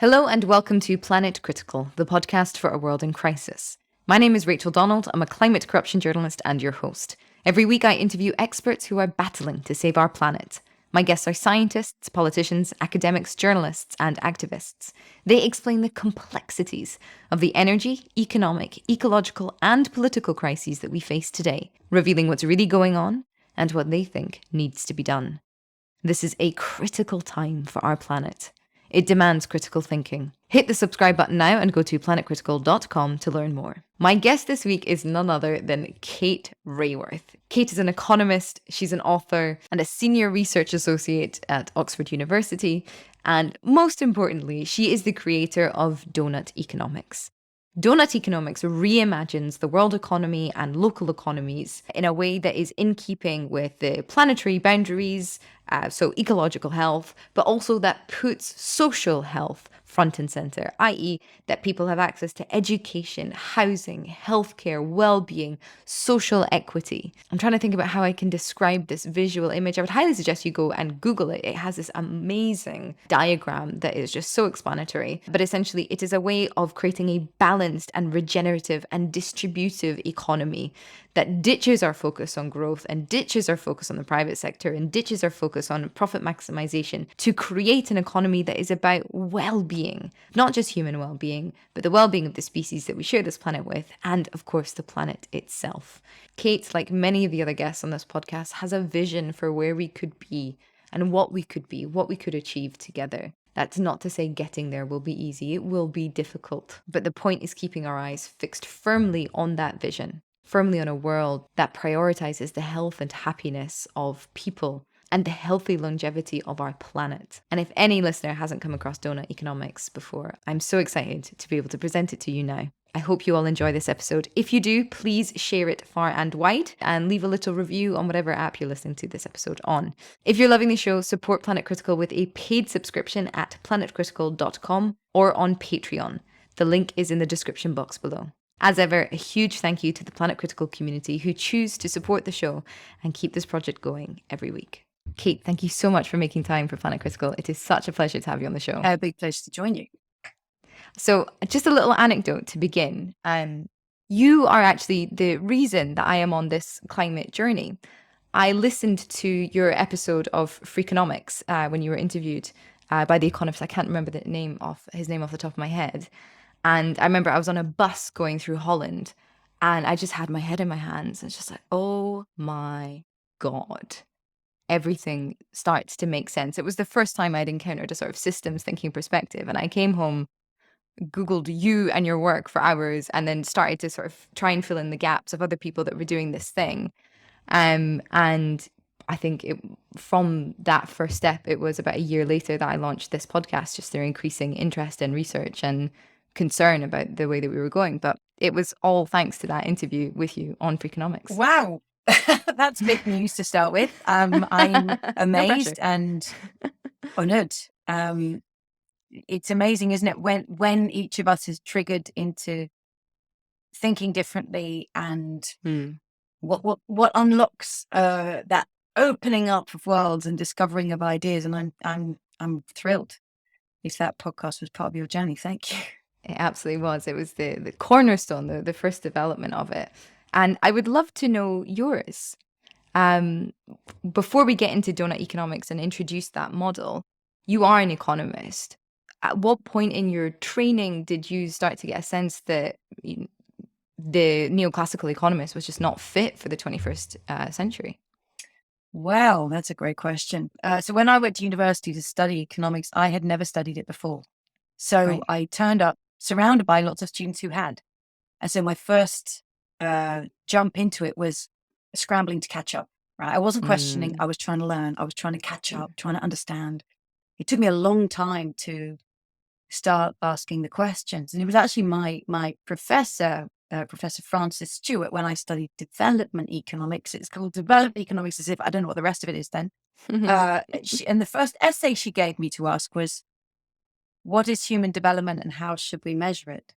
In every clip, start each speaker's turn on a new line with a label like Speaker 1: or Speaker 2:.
Speaker 1: Hello and welcome to Planet Critical, the podcast for a world in crisis. My name is Rachel Donald. I'm a climate corruption journalist and your host. Every week I interview experts who are battling to save our planet. My guests are scientists, politicians, academics, journalists, and activists. They explain the complexities of the energy, economic, ecological, and political crises that we face today, revealing what's really going on and what they think needs to be done. This is a critical time for our planet. It demands critical thinking. Hit the subscribe button now and go to planetcritical.com to learn more. My guest this week is none other than Kate Raworth. Kate is an economist, she's an author, and a senior research associate at Oxford University. And most importantly, she is the creator of Doughnut Economics. Doughnut Economics reimagines the world economy and local economies in a way that is in keeping with the planetary boundaries, so ecological health, but also that puts social health front and center, i.e. that people have access to education, housing, healthcare, well-being, social equity. I'm trying to think about how I can describe this visual image. I would highly suggest you go and Google it. It has this amazing diagram that is just so explanatory. But essentially, it is a way of creating a balanced and regenerative and distributive economy that ditches our focus on growth and ditches our focus on the private sector and ditches our focus on profit maximisation to create an economy that is about well-being, not just human well-being, but the well-being of the species that we share this planet with, and of course the planet itself. Kate, like many of the other guests on this podcast, has a vision for where we could be and what we could be, what we could achieve together. That's not to say getting there will be easy. It will be difficult. But the point is keeping our eyes fixed firmly on that vision, firmly on a world that prioritizes the health and happiness of people and the healthy longevity of our planet. And if any listener hasn't come across Doughnut Economics before, I'm so excited to be able to present it to you now. I hope you all enjoy this episode. If you do, please share it far and wide and leave a little review on whatever app you're listening to this episode on. If you're loving the show, support Planet Critical with a paid subscription at planetcritical.com or on Patreon. The link is in the description box below. As ever, a huge thank you to the Planet Critical community who choose to support the show and keep this project going every week. Kate, thank you so much for making time for Planet Critical. It is such a pleasure to have you on the show.
Speaker 2: A big pleasure to join you.
Speaker 1: So just a little anecdote to begin. You are actually the reason that I am on this climate journey. I listened to your episode of Freakonomics when you were interviewed by the economist. I can't remember his name off the top of my head. And I remember I was on a bus going through Holland and I just had my head in my hands. And it's just like, oh my God. Everything starts to make sense. It was the first time I'd encountered a sort of systems thinking perspective. And I came home, Googled you and your work for hours, and then started to sort of try and fill in the gaps of other people that were doing this thing. And I think from that first step, it was about a year later that I launched this podcast, just through increasing interest in research and concern about the way that we were going. But it was all thanks to that interview with you on Freakonomics.
Speaker 2: Wow. That's big news to start with. I'm amazed and honored. It's amazing, isn't it, when each of us is triggered into thinking differently and what unlocks that opening up of worlds and discovering of ideas. And I'm thrilled if that podcast was part of your journey. Thank you.
Speaker 1: It absolutely was. It was the cornerstone, the first development of it. And I would love to know yours. Before we get into Doughnut Economics and introduce that model, you are an economist. At what point in your training did you start to get a sense that the neoclassical economist was just not fit for the 21st century?
Speaker 2: Well, that's a great question. So when I went to university to study economics, I had never studied it before. So
Speaker 1: Right.
Speaker 2: I turned up surrounded by lots of students who had. And so my first jump into it was scrambling to catch up, right? I wasn't questioning. I was trying to learn. I was trying to catch up, trying to understand. It took me a long time to start asking the questions. And it was actually my professor, Professor Francis Stewart, when I studied development economics. It's called development economics as if I don't know what the rest of it is then. And the first essay she gave me to ask was, what is human development and how should we measure it?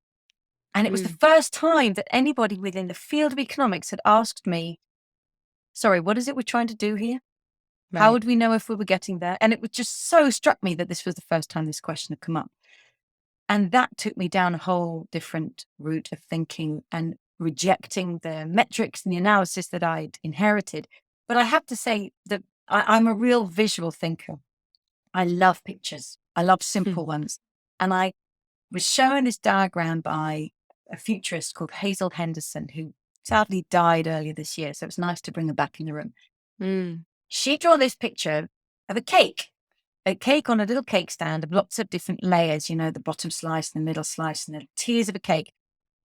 Speaker 2: And it was the first time that anybody within the field of economics had asked me, sorry, what is it we're trying to do here? Right. How would we know if we were getting there? And it was just so struck me that this was the first time this question had come up. And that took me down a whole different route of thinking and rejecting the metrics and the analysis that I'd inherited. But I have to say that I'm a real visual thinker. I love pictures. I love simple ones. And I was shown this diagram by a futurist called Hazel Henderson, who sadly died earlier this year. So it's nice to bring her back in the room. She drew this picture of a cake on a little cake stand of lots of different layers, the bottom slice, the middle slice, and the tiers of a cake.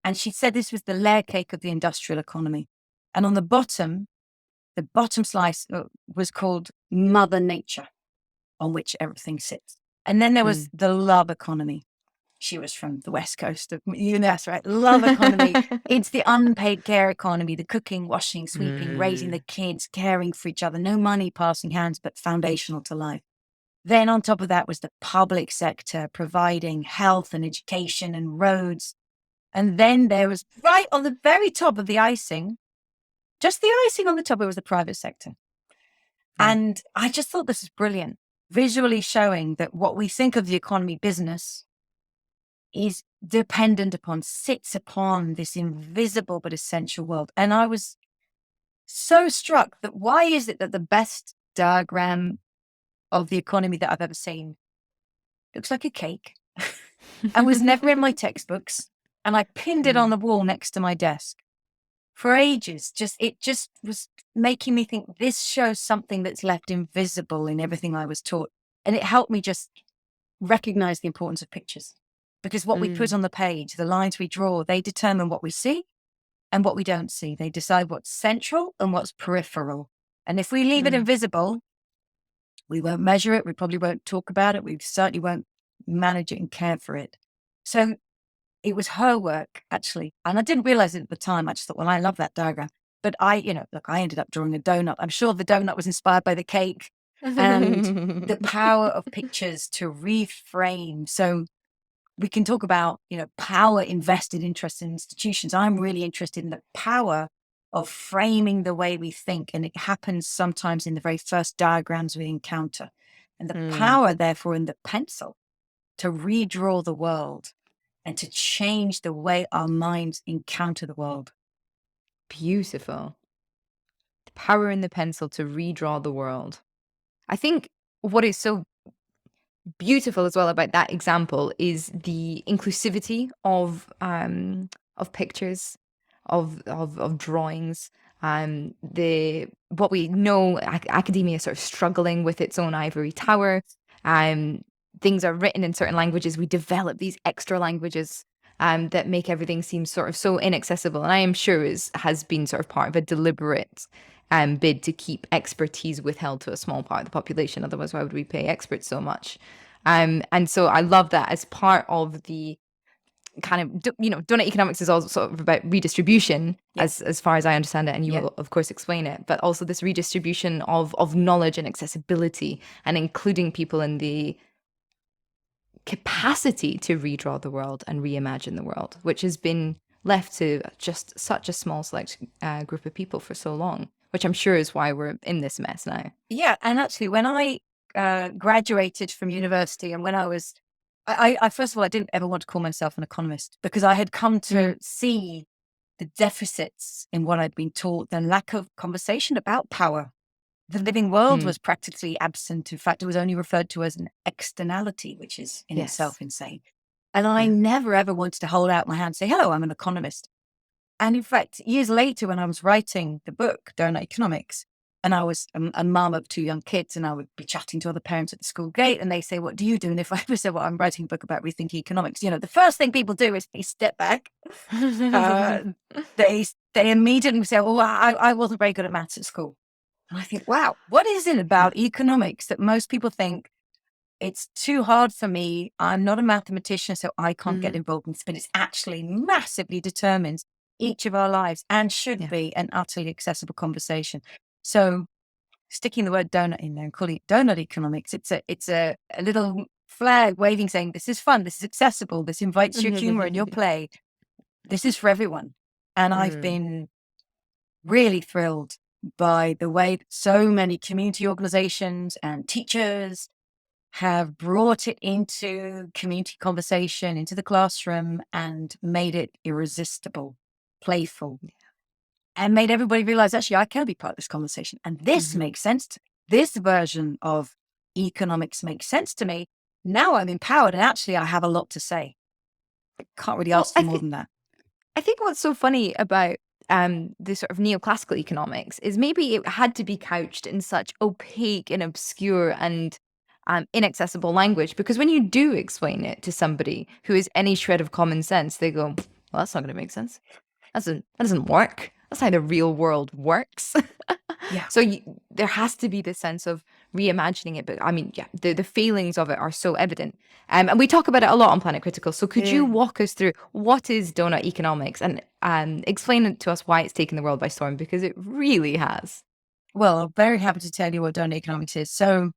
Speaker 2: And she said this was the layer cake of the industrial economy. And on the bottom slice was called Mother Nature, on which everything sits. And then there was the love economy. She was from the West Coast of US, right? Love economy. It's the unpaid care economy, the cooking, washing, sweeping, raising the kids, caring for each other. No money passing hands, but foundational to life. Then on top of that was the public sector providing health and education and roads. And then there was right on the very top of the icing, just the icing on the top, it was the private sector. And I just thought this was brilliant, visually showing that what we think of the economy business is dependent upon, sits upon this invisible but essential world. And I was so struck that why is it that the best diagram of the economy that I've ever seen looks like a cake and was never in my textbooks. And I pinned it on the wall next to my desk for ages. It just was making me think this shows something that's left invisible in everything I was taught. And it helped me just recognize the importance of pictures, because what we put on the page, the lines we draw, they determine what we see and what we don't see. They decide what's central and what's peripheral. And if we leave it invisible, we won't measure it. We probably won't talk about it. We certainly won't manage it and care for it. So it was her work, actually. And I didn't realize it at the time. I just thought, well, I love that diagram. But I ended up drawing a donut. I'm sure the donut was inspired by the cake and the power of pictures to reframe. So we can talk about, power invested interest in institutions. I'm really interested in the power of framing the way we think. And it happens sometimes in the very first diagrams we encounter. And the power, therefore, in the pencil to redraw the world and to change the way our minds encounter the world.
Speaker 1: Beautiful. The power in the pencil to redraw the world. I think what is so beautiful as well about that example is the inclusivity of pictures, of drawings. What we know, academia is sort of struggling with its own ivory tower. Things are written in certain languages. We develop these extra languages that make everything seem sort of so inaccessible. And I am sure has been sort of part of a deliberate bid to keep expertise withheld to a small part of the population. Otherwise, why would we pay experts so much? And so I love that as part of the kind of, Doughnut Economics is also sort of about redistribution, as far as I understand it, and you will, of course, explain it, but also this redistribution of knowledge and accessibility and including people in the capacity to redraw the world and reimagine the world, which has been left to just such a small select group of people for so long, which I'm sure is why we're in this mess now.
Speaker 2: Yeah, and actually, when I graduated from university, and when I first of all, I didn't ever want to call myself an economist, because I had come to see the deficits in what I'd been taught, the lack of conversation about power. The living world was practically absent. In fact, it was only referred to as an externality, which is in itself insane. And I never, ever wanted to hold out my hand and say, hello, I'm an economist. And in fact, years later, when I was writing the book, Doughnut Economics, and I was a mum of 2 young kids, and I would be chatting to other parents at the school gate, and they say, what do you do? And if I ever said, well, I'm writing a book about rethinking economics, the first thing people do is they step back. They immediately say, oh, I wasn't very good at maths at school. And I think, wow, what is it about economics that most people think it's too hard for me? I'm not a mathematician, so I can't get involved in this, but it's actually massively determines each of our lives and should be an utterly accessible conversation. So sticking the word donut in there and calling it Doughnut Economics, it's a little flag waving saying, this is fun, this is accessible, this invites your humor and your play. This is for everyone. And I've been really thrilled by the way that so many community organizations and teachers have brought it into community conversation, into the classroom, and made it irresistible, playful, and made everybody realize, actually, I can be part of this conversation. And this makes sense to me. This version of economics makes sense to me. Now I'm empowered, and actually I have a lot to say. I can't really ask for more than that.
Speaker 1: I think what's so funny about the sort of neoclassical economics is maybe it had to be couched in such opaque and obscure and inaccessible language, because when you do explain it to somebody who has any shred of common sense, they go, well, that's not going to make sense. That doesn't work. That's how the real world works.
Speaker 2: Yeah.
Speaker 1: So there has to be this sense of reimagining it. But I mean, yeah, the failings of it are so evident. And we talk about it a lot on Planet Critical. So could you walk us through what is Doughnut Economics and explain it to us why it's taken the world by storm? Because it really has.
Speaker 2: Well, I'm very happy to tell you what Doughnut Economics is. So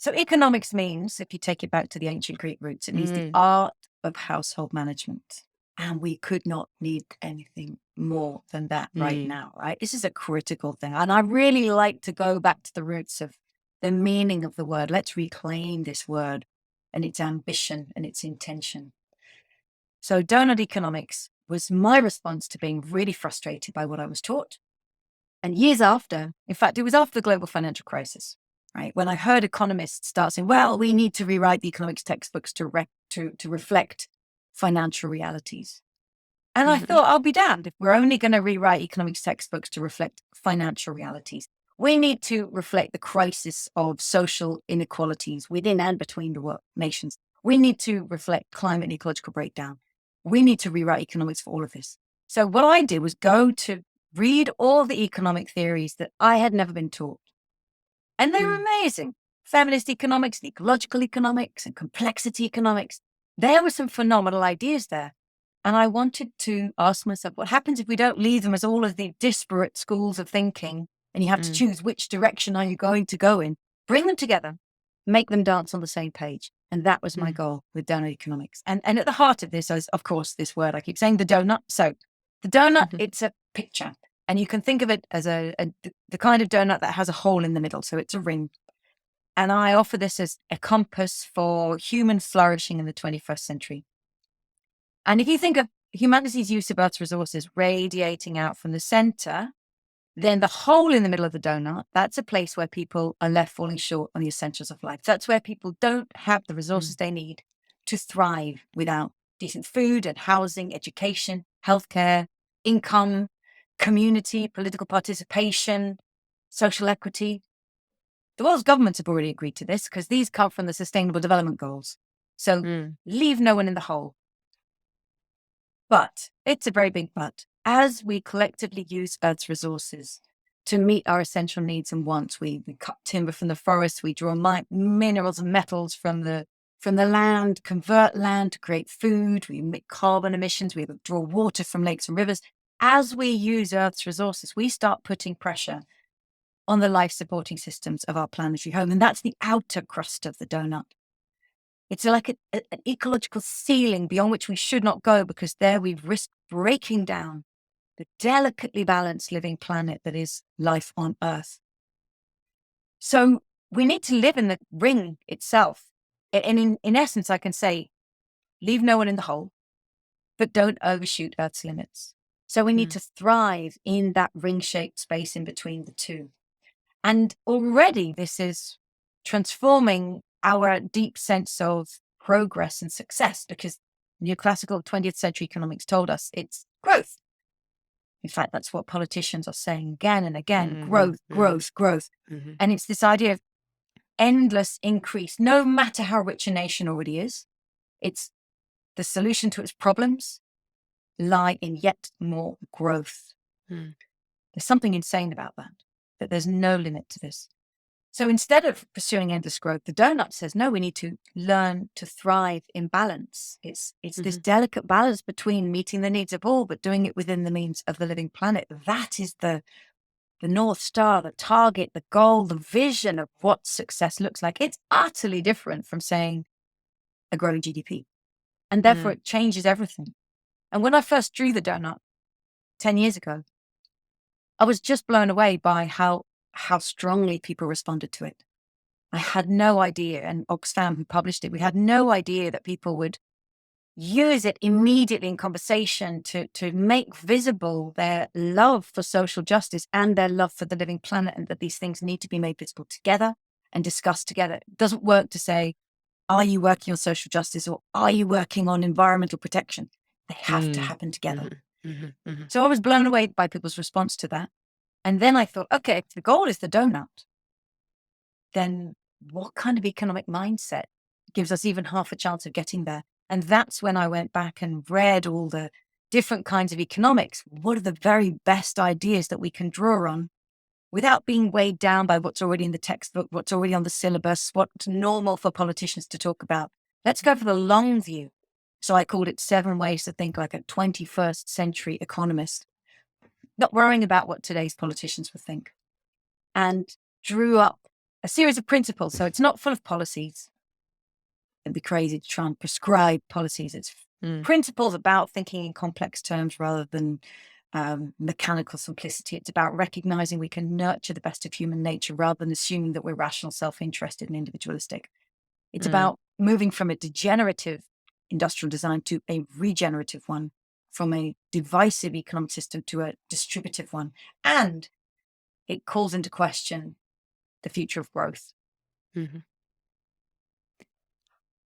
Speaker 2: economics means, if you take it back to the ancient Greek roots, it means the art of household management. And we could not need anything more than that right now, right? This is a critical thing. And I really like to go back to the roots of the meaning of the word. Let's reclaim this word and its ambition and its intention. So Doughnut Economics was my response to being really frustrated by what I was taught. And years after, in fact, it was after the global financial crisis, right? When I heard economists start saying, well, we need to rewrite the economics textbooks to reflect financial realities. And I thought, I'll be damned if we're only going to rewrite economics textbooks to reflect financial realities. We need to reflect the crisis of social inequalities within and between the nations. We need to reflect climate and ecological breakdown. We need to rewrite economics for all of this. So what I did was go to read all the economic theories that I had never been taught. And they were amazing. Feminist economics, ecological economics, and complexity economics. There were some phenomenal ideas there. And I wanted to ask myself, what happens if we don't leave them as all of the disparate schools of thinking, and you have to choose which direction are you going to go in? Bring them together, make them dance on the same page. And that was my goal with Doughnut Economics. And at the heart of this is, of course, this word I keep saying, the donut. So the donut, it's a picture. And you can think of it as the kind of donut that has a hole in the middle. So it's a ring. And I offer this as a compass for human flourishing in the 21st century. And if you think of humanity's use of Earth's resources radiating out from the center, then the hole in the middle of the donut, that's a place where people are left falling short on the essentials of life. That's where people don't have the resources they need to thrive without decent food and housing, education, healthcare, income, community, political participation, social equity. The world's governments have already agreed to this because these come from the Sustainable Development Goals. So leave no one in the hole. But it's a very big but. As we collectively use Earth's resources to meet our essential needs and wants, we cut timber from the forest, we draw minerals and metals from the land, convert land to create food, we emit carbon emissions, we draw water from lakes and rivers. As we use Earth's resources, we start putting pressure on the life-supporting systems of our planetary home. And that's the outer crust of the donut. It's like an ecological ceiling beyond which we should not go, because there we risk breaking down the delicately balanced living planet that is life on Earth. So we need to live in the ring itself. And in essence, I can say, leave no one in the hole, but don't overshoot Earth's limits. So we need to thrive in that ring-shaped space in between the two. And already this is transforming our deep sense of progress and success, because neoclassical 20th century economics told us it's growth. In fact, that's what politicians are saying again and again, growth, growth, growth. And it's this idea of endless increase, no matter how rich a nation already is. It's the solution to its problems lie in yet more growth. There's something insane about that there's no limit to this. So instead of pursuing endless growth, the donut says, no, we need to learn to thrive in balance. It's this delicate balance between meeting the needs of all, but doing it within the means of the living planet. That is the North Star, the target, the goal, the vision of what success looks like. It's utterly different from saying a growing GDP. And therefore it changes everything. And when I first drew the donut 10 years ago, I was just blown away by how strongly people responded to it. I had no idea, and Oxfam, who published it, we had no idea that people would use it immediately in conversation to make visible their love for social justice and their love for the living planet, and that these things need to be made visible together and discussed together. It doesn't work to say, are you working on social justice or are you working on environmental protection? They have to happen together. So I was blown away by people's response to that. And then I thought, okay, if the goal is the donut, then what kind of economic mindset gives us even half a chance of getting there? And that's when I went back and read all the different kinds of economics. What are the very best ideas that we can draw on without being weighed down by what's already in the textbook, what's already on the syllabus, what's normal for politicians to talk about? Let's go for the long view. So I called it 7 Ways to Think Like a 21st Century Economist, not worrying about what today's politicians would think, and drew up a series of principles. So it's not full of policies. It'd be crazy to try and prescribe policies. It's principles about thinking in complex terms rather than mechanical simplicity. It's about recognizing we can nurture the best of human nature rather than assuming that we're rational, self-interested, and individualistic. It's about moving from a degenerative industrial design to a regenerative one, from a divisive economic system to a distributive one. And it calls into question the future of growth.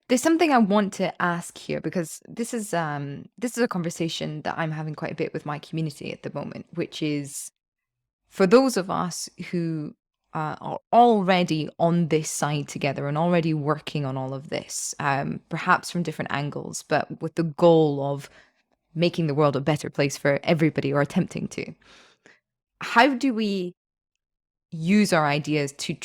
Speaker 1: There's something I want to ask here, because this is a conversation that I'm having quite a bit with my community at the moment, which is for those of us who are already on this side together and already working on all of this, perhaps from different angles, but with the goal of making the world a better place for everybody, or attempting to. How do we use our ideas to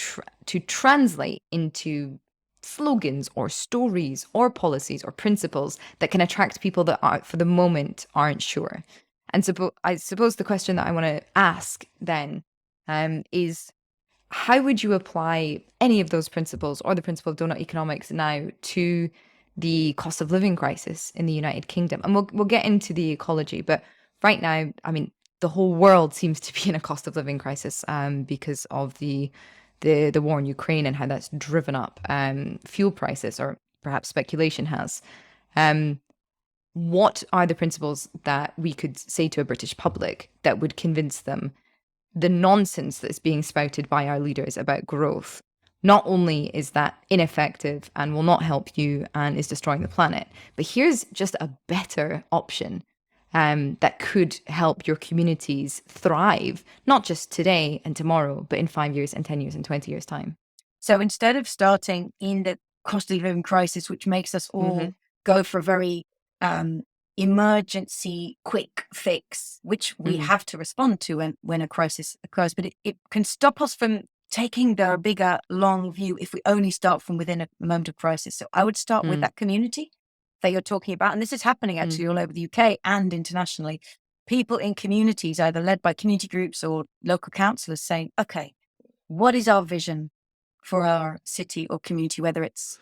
Speaker 1: translate into slogans or stories or policies or principles that can attract people that are, for the moment, aren't sure? And I suppose the question that I want to ask then is, how would you apply any of those principles or the principle of Doughnut economics now to the cost of living crisis in the United Kingdom? And we'll get into the ecology, but right now, I mean, the whole world seems to be in a cost of living crisis because of the war in Ukraine and how that's driven up fuel prices, or perhaps speculation has. What are the principles that we could say to a British public that would convince them the nonsense that's being spouted by our leaders about growth not only is that ineffective and will not help you and is destroying the planet, but here's just a better option that could help your communities thrive, not just today and tomorrow, but in 5 years and 10 years and 20 years' time?
Speaker 2: So instead of starting in the cost of living crisis, which makes us all go for a very emergency quick fix, which we have to respond to when a crisis occurs, but it can stop us from taking the bigger long view if we only start from within a moment of crisis. So I would start with that community that you're talking about. And this is happening actually all over the UK and internationally. People in communities, either led by community groups or local councillors, saying, okay, what is our vision for our city or community, whether it's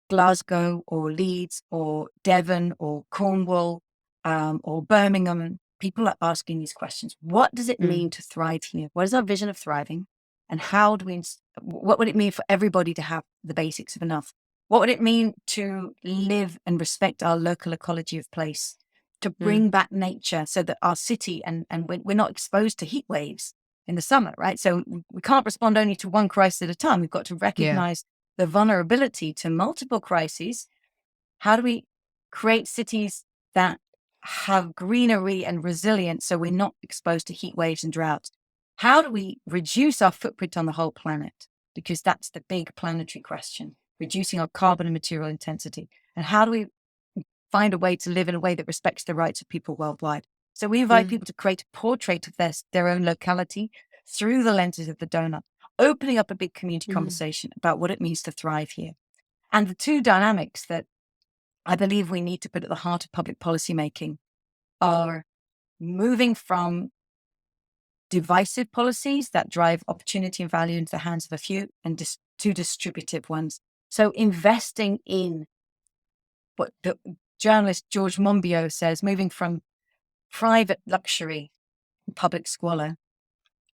Speaker 2: Glasgow or Leeds or Devon or Cornwall or Birmingham? People are asking these questions. What does it mean to thrive here? What is our vision of thriving? And how do we, what would it mean for everybody to have the basics of enough? What would it mean to live and respect our local ecology of place, to bring back nature so that our city and we're not exposed to heat waves in the summer, right? So we can't respond only to one crisis at a time. We've got to recognize the vulnerability to multiple crises. How do we create cities that have greenery and resilience so we're not exposed to heat waves and droughts? How do we reduce our footprint on the whole planet? Because that's the big planetary question, reducing our carbon and material intensity. And how do we find a way to live in a way that respects the rights of people worldwide? So we invite people to create a portrait of their own locality through the lenses of the donut, opening up a big community conversation about what it means to thrive here. And the two dynamics that I believe we need to put at the heart of public policy making are moving from divisive policies that drive opportunity and value into the hands of a few and to distributive ones. So investing in what the journalist George Monbiot says, moving from private luxury, public squalor,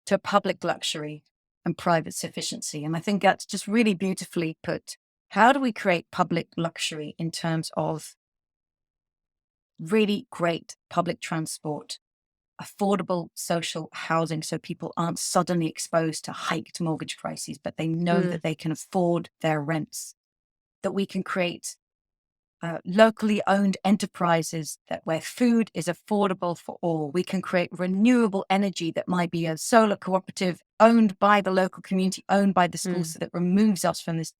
Speaker 2: to public luxury, and private sufficiency. And I think that's just really beautifully put. How do we create public luxury in terms of really great public transport, affordable social housing, so people aren't suddenly exposed to hiked mortgage prices, but they know that they can afford their rents, that we can create locally owned enterprises where food is affordable for all. We can create renewable energy that might be a solar cooperative owned by the local community, owned by the school, so that removes us from this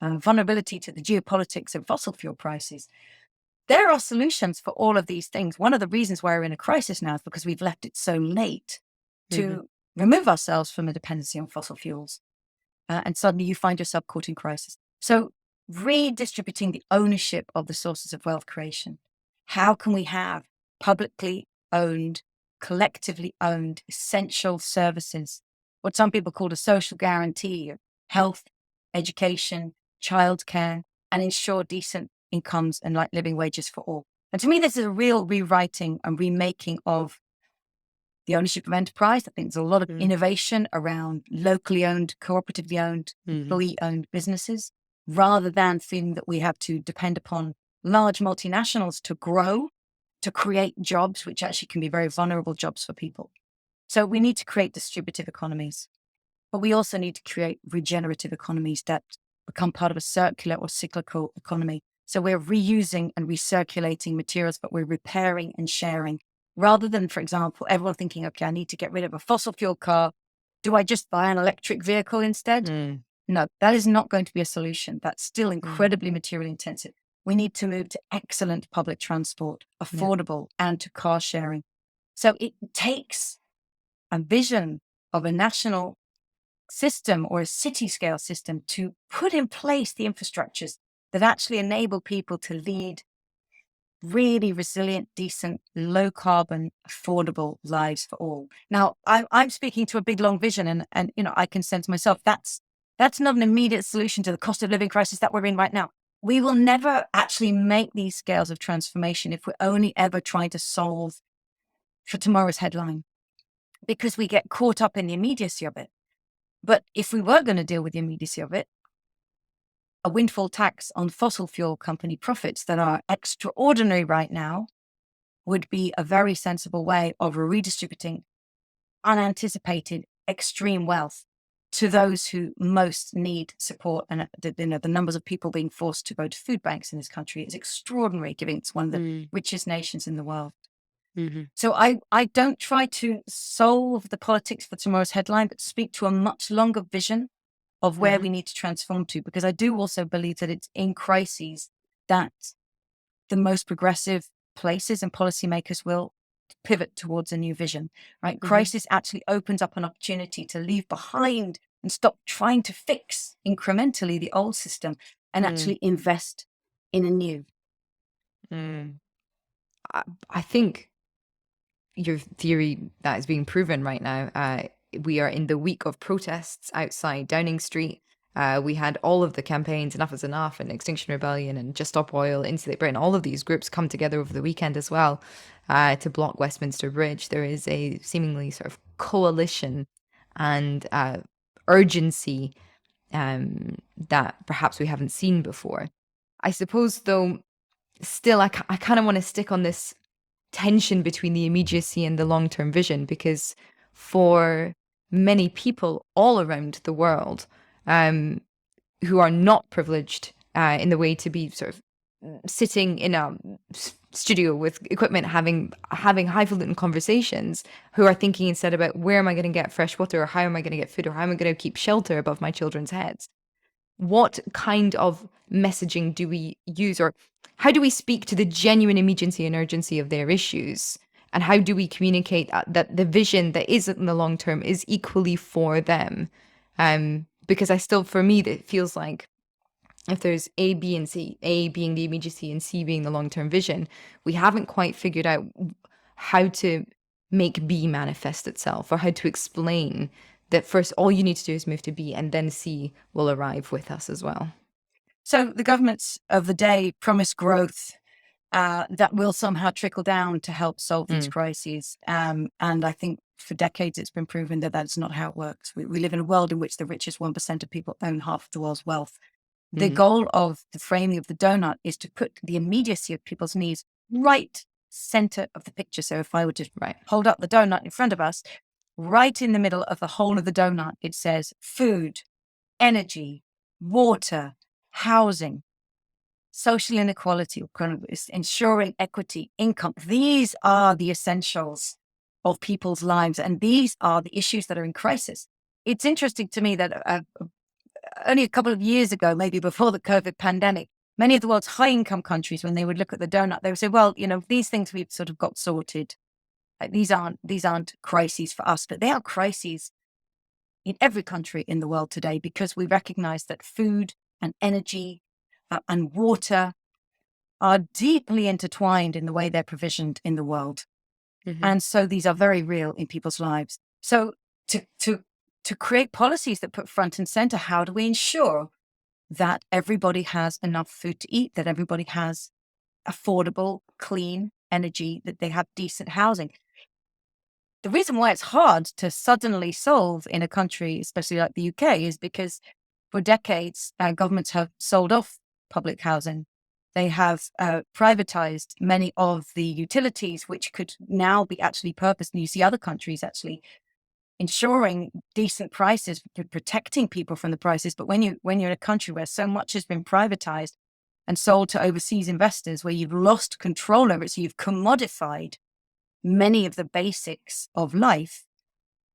Speaker 2: vulnerability to the geopolitics of fossil fuel prices. There are solutions for all of these things. One of the reasons why we're in a crisis now is because we've left it so late to remove ourselves from a dependency on fossil fuels. And suddenly you find yourself caught in crisis. So redistributing the ownership of the sources of wealth creation. How can we have publicly owned, collectively owned essential services, what some people call a social guarantee of health, education, childcare, and ensure decent incomes and like living wages for all? And to me, this is a real rewriting and remaking of the ownership of enterprise. I think there's a lot of innovation around locally owned, cooperatively owned, employee-owned businesses, rather than feeling that we have to depend upon large multinationals to grow, to create jobs, which actually can be very vulnerable jobs for people. So we need to create distributive economies, but we also need to create regenerative economies that become part of a circular or cyclical economy. So we're reusing and recirculating materials, but we're repairing and sharing. Rather than, for example, everyone thinking, okay, I need to get rid of a fossil fuel car. Do I just buy an electric vehicle instead? No, that is not going to be a solution. That's still incredibly material intensive. We need to move to excellent public transport, affordable, and to car sharing. So it takes a vision of a national system or a city scale system to put in place the infrastructures that actually enable people to lead really resilient, decent, low carbon, affordable lives for all. Now, I'm speaking to a big, long vision, and I can sense myself that's not an immediate solution to the cost of living crisis that we're in right now. We will never actually make these scales of transformation if we're only ever trying to solve for tomorrow's headline, because we get caught up in the immediacy of it. But if we were going to deal with the immediacy of it, a windfall tax on fossil fuel company profits that are extraordinary right now would be a very sensible way of redistributing unanticipated extreme wealth to those who most need support. And the numbers of people being forced to go to food banks in this country is extraordinary, given it's one of the richest nations in the world. So I don't try to solve the politics for tomorrow's headline, but speak to a much longer vision of where we need to transform to, because I do also believe that it's in crises that the most progressive places and policymakers will pivot towards a new vision, right? Crisis actually opens up an opportunity to leave behind and stop trying to fix incrementally the old system and actually invest in a new.
Speaker 1: I think your theory that is being proven right now. We are in the week of protests outside Downing Street. We had all of the campaigns, Enough is Enough and Extinction Rebellion and Just Stop Oil, Insulate Britain, all of these groups come together over the weekend as well to block Westminster Bridge. There is a seemingly sort of coalition and urgency that perhaps we haven't seen before. I suppose, though, still, I kind of want to stick on this tension between the immediacy and the long-term vision, because for many people all around the world who are not privileged in the way to be sort of sitting in a studio with equipment having highfalutin conversations, who are thinking instead about where am I going to get fresh water, or how am I going to get food, or how am I going to keep shelter above my children's heads. What kind of messaging do we use, or how do we speak to the genuine immediacy and urgency of their issues? And how do we communicate that the vision that is in the long term is equally for them? Because for me, it feels like if there's A, B, and C, A being the immediacy and C being the long-term vision, we haven't quite figured out how to make B manifest itself, or how to explain that first all you need to do is move to B, and then C will arrive with us as well.
Speaker 2: So the governments of the day promise growth that will somehow trickle down to help solve these crises. And I think for decades it's been proven that that's not how it works. We live in a world in which the richest 1% of people own half of the world's wealth. The goal of the framing of the donut is to put the immediacy of people's needs right center of the picture. So if I were to hold up the donut in front of us, right in the middle of the whole of the donut, it says food, energy, water, housing, social inequality, ensuring equity, income. These are the essentials of people's lives, and these are the issues that are in crisis. It's interesting to me that only a couple of years ago, maybe before the COVID pandemic, many of the world's high-income countries, when they would look at the donut, they would say, well, these things we've sort of got sorted. Like, these aren't crises for us, but they are crises in every country in the world today, because we recognize that food and energy and water are deeply intertwined in the way they're provisioned in the world. And so these are very real in people's lives. So to create policies that put front and center, how do we ensure that everybody has enough food to eat, that everybody has affordable, clean energy, that they have decent housing? The reason why it's hard to suddenly solve in a country, especially like the UK, is because for decades, governments have sold off public housing. They have privatized many of the utilities, which could now be actually purposed. And you see other countries actually ensuring decent prices, protecting people from the prices. But when you're in a country where so much has been privatized and sold to overseas investors, where you've lost control over it, so you've commodified many of the basics of life,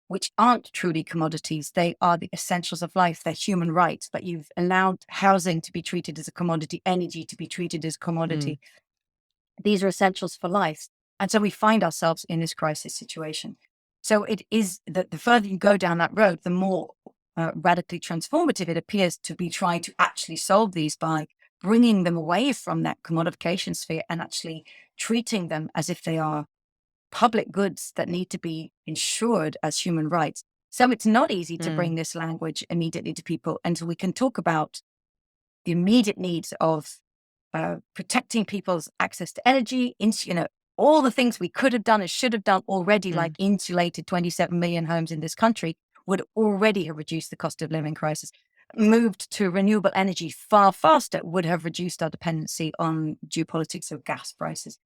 Speaker 2: which aren't truly commodities. They are the essentials of life. They're human rights, but you've allowed housing to be treated as a commodity, energy to be treated as a commodity. These are essentials for life. And so we find ourselves in this crisis situation. So it is that the further you go down that road, the more radically transformative it appears to be trying to actually solve these by bringing them away from that commodification sphere and actually treating them as if they are public goods that need to be ensured as human rights. So it's not easy to bring this language immediately to people until we can talk about the immediate needs of protecting people's access to energy, all the things we could have done and should have done already, like insulated 27 million homes in this country, would already have reduced the cost of living crisis. Moved to renewable energy far faster would have reduced our dependency on geopolitics of gas prices.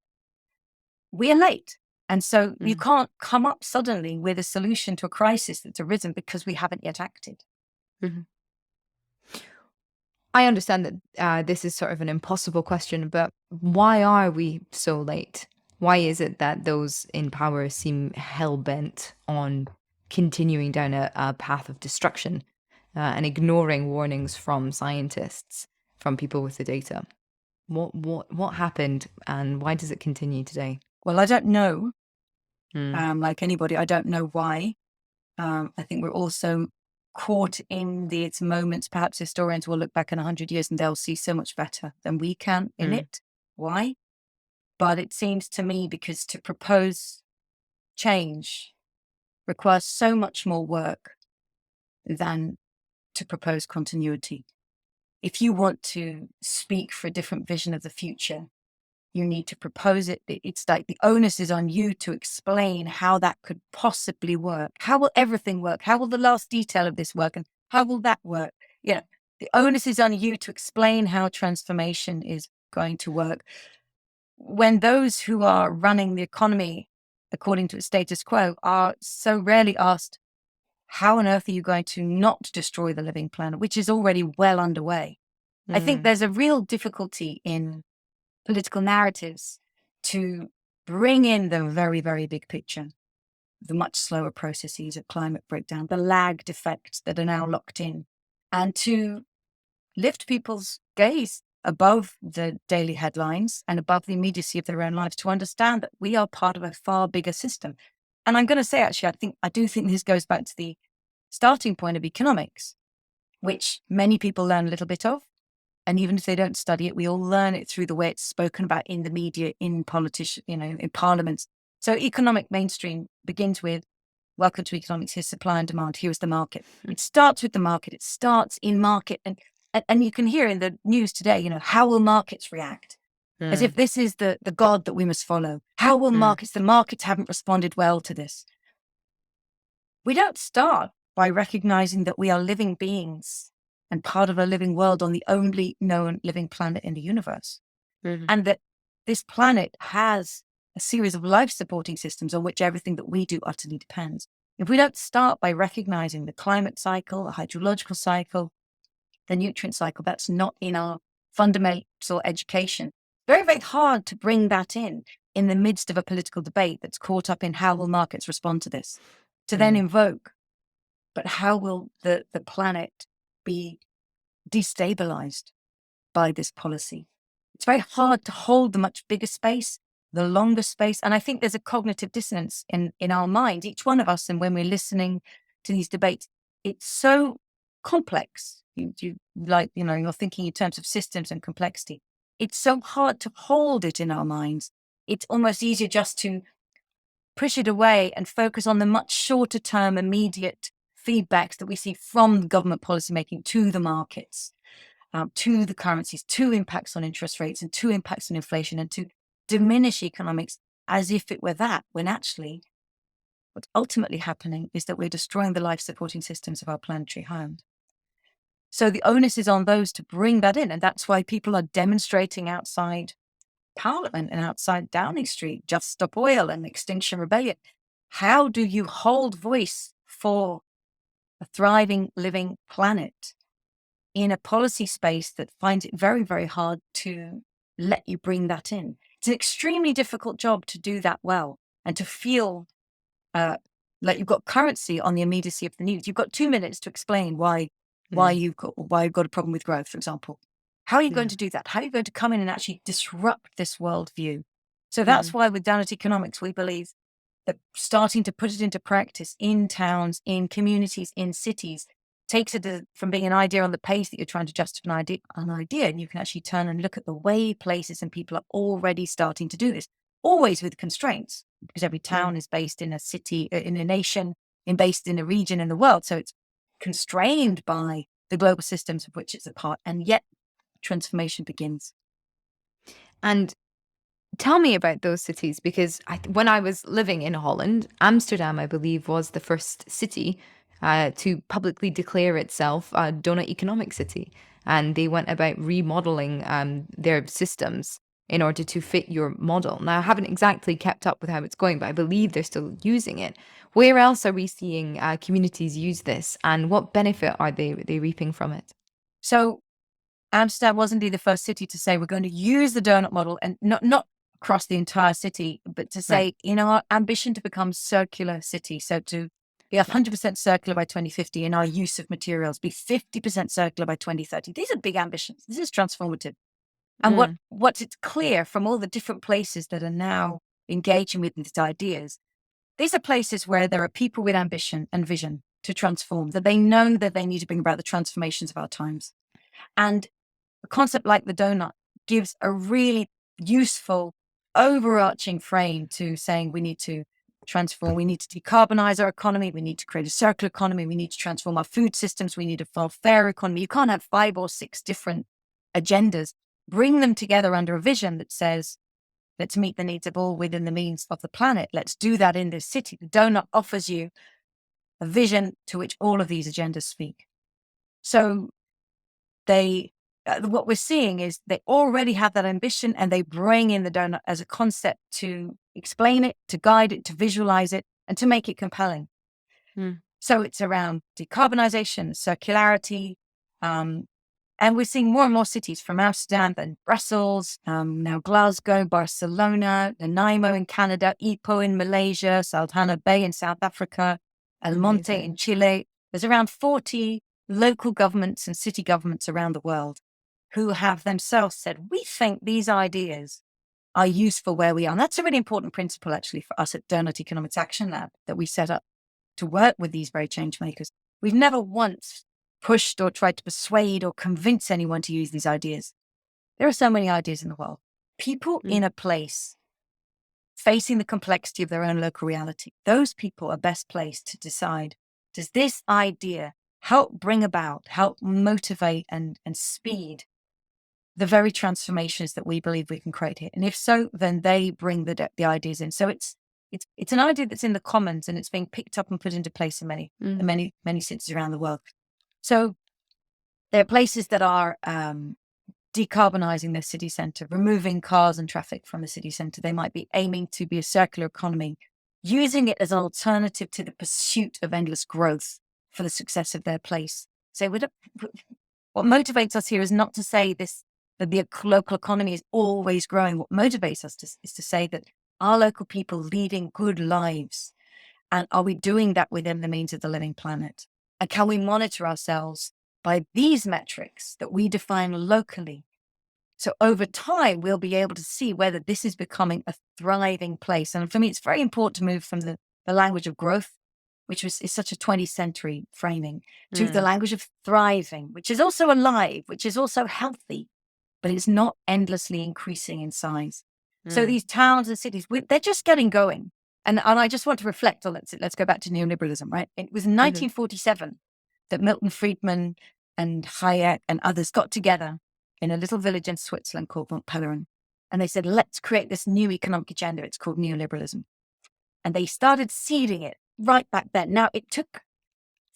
Speaker 2: We are late. And so you can't come up suddenly with a solution to a crisis that's arisen because we haven't yet acted.
Speaker 1: I understand that this is sort of an impossible question, but why are we so late? Why is it that those in power seem hell-bent on continuing down a path of destruction and ignoring warnings from scientists, from people with the data? What happened, and why does it continue today?
Speaker 2: Well, I don't know. Like anybody, I don't know why. I think we're also caught in its moments. Perhaps historians will look back in 100 years and they'll see so much better than we can in it. Why? But it seems to me because to propose change requires so much more work than to propose continuity. If you want to speak for a different vision of the future, you need to propose it. It's like the onus is on you to explain how that could possibly work. How will everything work? How will the last detail of this work? And how will that work? The onus is on you to explain how transformation is going to work. When those who are running the economy according to its status quo are so rarely asked, how on earth are you going to not destroy the living planet, which is already well underway? I think there's a real difficulty in political narratives to bring in the very, very big picture, the much slower processes of climate breakdown, the lagged effects that are now locked in, and to lift people's gaze above the daily headlines and above the immediacy of their own lives, to understand that we are part of a far bigger system. And I'm going to say, actually, I do think this goes back to the starting point of economics, which many people learn a little bit of. And even if they don't study it, we all learn it through the way it's spoken about in the media, in politicians, in parliaments. So economic mainstream begins with, welcome to economics, here's supply and demand, here's the market. It starts with the market, it starts in market. And you can hear in the news today, how will markets react? As if this is the God that we must follow. How will markets, the markets haven't responded well to this. we don't start by recognizing that we are living beings and part of a living world on the only known living planet in the universe.
Speaker 1: Mm-hmm.
Speaker 2: And that this planet has a series of life supporting systems on which everything that we do utterly depends. If we don't start by recognizing the climate cycle, the hydrological cycle, the nutrient cycle, that's not in our fundamental education. Very, very hard to bring that in the midst of a political debate that's caught up in how will markets respond to this, to then invoke, but how will the planet be destabilized by this policy? It's very hard to hold the much bigger space, the longer space. And I think there's a cognitive dissonance in our mind, each one of us. And when we're listening to these debates, it's so complex. You're thinking in terms of systems and complexity. It's so hard to hold it in our minds. It's almost easier just to push it away and focus on the much shorter term, immediate feedbacks that we see from government policymaking to the markets, to the currencies, to impacts on interest rates and to impacts on inflation, and to diminish economics as if it were that, when actually what's ultimately happening is that we're destroying the life supporting systems of our planetary home. So the onus is on those to bring that in. And that's why people are demonstrating outside Parliament and outside Downing Street, Just Stop Oil and Extinction Rebellion. How do you hold voice for a thriving, living planet in a policy space that finds it very, very hard to let you bring that in? It's an extremely difficult job to do that well and to feel like you've got currency on the immediacy of the news. You've got 2 minutes to explain why you've got a problem with growth, for example. How are you going to do that? How are you going to come in and actually disrupt this worldview? So that's why with Doughnut Economics, we believe that starting to put it into practice in towns, in communities, in cities, takes it from being an idea on the page that you're trying to justify an idea, and you can actually turn and look at the way places and people are already starting to do this, always with constraints, because every town is based in a city, in a nation, and based in a region in the world. So it's constrained by the global systems of which it's a part, and yet transformation begins.
Speaker 1: And tell me about those cities, because when I was living in Holland, Amsterdam, I believe, was the first city to publicly declare itself a Doughnut Economic City. And they went about remodeling their systems in order to fit your model. Now, I haven't exactly kept up with how it's going, but I believe they're still using it. Where else are we seeing communities use this, and what benefit are they reaping from it?
Speaker 2: So Amsterdam was indeed the first city to say we're going to use the donut model, and not across the entire city, but to say, our ambition to become circular city. So to be 100% circular by 2050 in our use of materials, be 50% circular by 2030. These are big ambitions. This is transformative. And what's it's clear from all the different places that are now engaging with these ideas, these are places where there are people with ambition and vision to transform, that they know that they need to bring about the transformations of our times. And a concept like the donut gives a really useful, overarching frame to saying we need to transform, we need to decarbonize our economy, we need to create a circular economy, we need to transform our food systems, we need a fair economy. You can't have 5 or 6 different agendas. Bring them together under a vision that says, let's meet the needs of all within the means of the planet. Let's do that in this city. The donut offers you a vision to which all of these agendas speak. So what we're seeing is they already have that ambition, and they bring in the donut as a concept to explain it, to guide it, to visualize it, and to make it compelling. So it's around decarbonization, circularity, and we're seeing more and more cities from Amsterdam and Brussels, now Glasgow, Barcelona, Nanaimo in Canada, Ipoh in Malaysia, Saldanha Bay in South Africa, El Monte in Chile. There's around 40 local governments and city governments around the world who have themselves said, we think these ideas are useful where we are. And that's a really important principle, actually, for us at Doughnut Economics Action Lab, that we set up to work with these very change makers. We've never once pushed or tried to persuade or convince anyone to use these ideas. There are so many ideas in the world. People in a place facing the complexity of their own local reality, those people are best placed to decide, does this idea help bring about, help motivate and speed the very transformations that we believe we can create here? And if so, then they bring the ideas in. So it's it's an idea that's in the commons, and it's being picked up and put into place in many cities around the world. So there are places that are decarbonizing their city center, removing cars and traffic from the city center. They might be aiming to be a circular economy, using it as an alternative to the pursuit of endless growth for the success of their place. So what motivates us here is not to say that the local economy is always growing. What motivates us is to say that are local people leading good lives? And are we doing that within the means of the living planet? And can we monitor ourselves by these metrics that we define locally? So over time, we'll be able to see whether this is becoming a thriving place. And for me, it's very important to move from the language of growth, which is such a 20th century framing, to the language of thriving, which is also alive, which is also healthy, but it's not endlessly increasing in size. So these towns and cities, they're just getting going. And I just want to reflect on, let's go back to neoliberalism, right? It was in 1947 that Milton Friedman and Hayek and others got together in a little village in Switzerland called Montpellier. And they said, let's create this new economic agenda. It's called neoliberalism. And they started seeding it right back then. Now, it took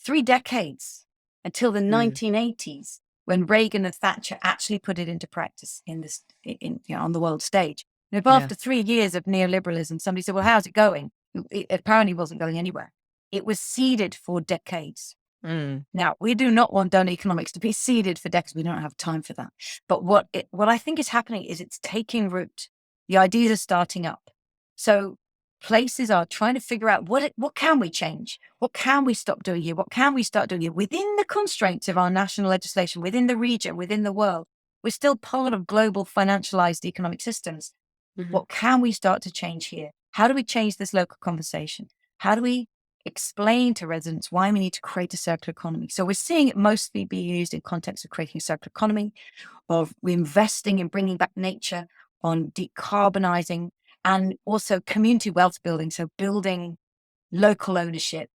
Speaker 2: 3 decades until the 1980s when Reagan and Thatcher actually put it into practice on the world stage. And after 3 years of neoliberalism, somebody said, well, how's it going? It apparently wasn't going anywhere. It was seeded for decades. Now, we do not want Doughnut Economics to be seeded for decades. We don't have time for that. But what I think is happening is it's taking root. The ideas are starting up. So places are trying to figure out what can we change? What can we stop doing here? What can we start doing here within the constraints of our national legislation, within the region, within the world? We're still part of global financialized economic systems. What can we start to change here? How do we change this local conversation? How do we explain to residents why we need to create a circular economy? So we're seeing it mostly be used in context of creating a circular economy, of investing in bringing back nature, on decarbonizing, and also community wealth building. So building local ownership,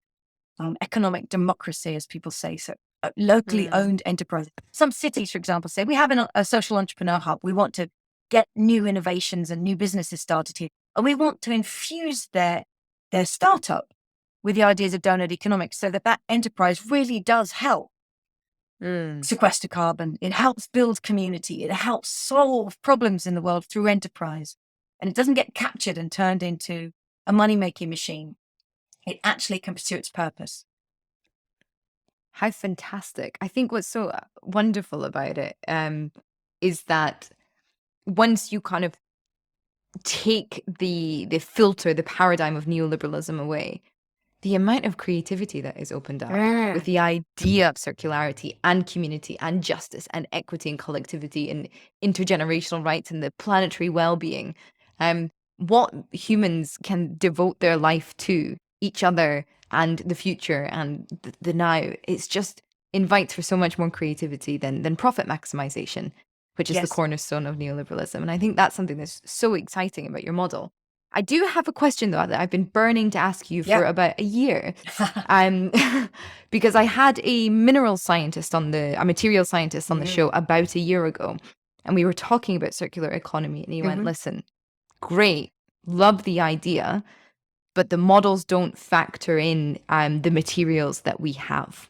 Speaker 2: economic democracy, as people say. So locally owned enterprise. Some cities, for example, say we have a social entrepreneur hub. We want to get new innovations and new businesses started here. And we want to infuse their startup with the ideas of Doughnut Economics so that enterprise really does help sequester carbon. It helps build community. It helps solve problems in the world through enterprise. And it doesn't get captured and turned into a money-making machine. It actually can pursue its purpose.
Speaker 1: How fantastic. I think what's so wonderful about it is that once you kind of take the filter, the paradigm of neoliberalism away, the amount of creativity that is opened up with the idea of circularity and community and justice and equity and collectivity and intergenerational rights and the planetary well-being, what humans can devote their life to, each other and the future and the now, it's just invites for so much more creativity than profit maximization, which is the cornerstone of neoliberalism. And I think that's something that's so exciting about your model. I do have a question, though, that I've been burning to ask you for about a year, because I had a material scientist on the show about a year ago, and we were talking about circular economy, and he went, listen, great, love the idea, but the models don't factor in the materials that we have.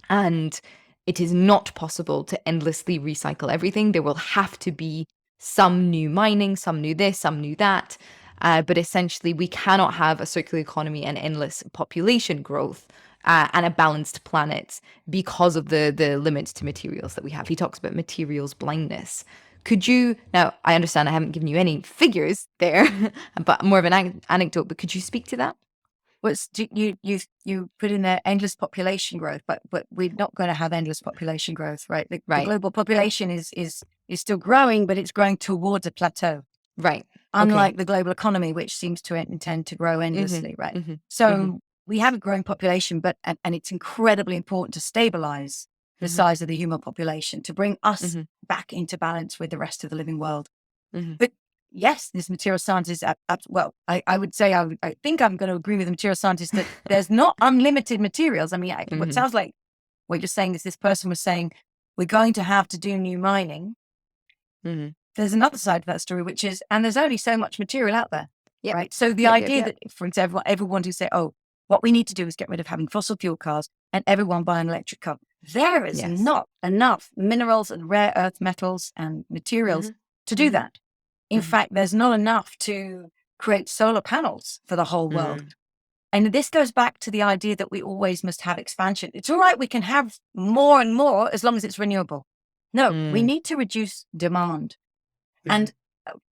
Speaker 1: And it is not possible to endlessly recycle everything. There will have to be some new mining, some new this, some new that. But essentially, we cannot have a circular economy and endless population growth and a balanced planet because of the limits to materials that we have. He talks about materials blindness. Could you, now I understand I haven't given you any figures there, but more of an anecdote, but could you speak to that?
Speaker 2: You put in there endless population growth, but we're not going to have endless population growth, right? The global population is still growing, but it's growing towards a plateau.
Speaker 1: Right.
Speaker 2: Unlike the global economy, which seems to intend to grow endlessly, right? So we have a growing population, but and it's incredibly important to stabilize the size of the human population, to bring us back into balance with the rest of the living world. But yes, this material scientist, I would say, I think I'm going to agree with the material scientist that there's not unlimited materials. I mean, what sounds like what you're saying is this person was saying, we're going to have to do new mining. There's another side of that story, which is, and there's only so much material out there.
Speaker 1: Yep.
Speaker 2: Right. So the idea that, for example, everyone who say, oh, what we need to do is get rid of having fossil fuel cars and everyone buy an electric car. There is not enough minerals and rare earth metals and materials to do that. In fact, there's not enough to create solar panels for the whole world. And this goes back to the idea that we always must have expansion. It's all right, we can have more and more as long as it's renewable. No, we need to reduce demand. And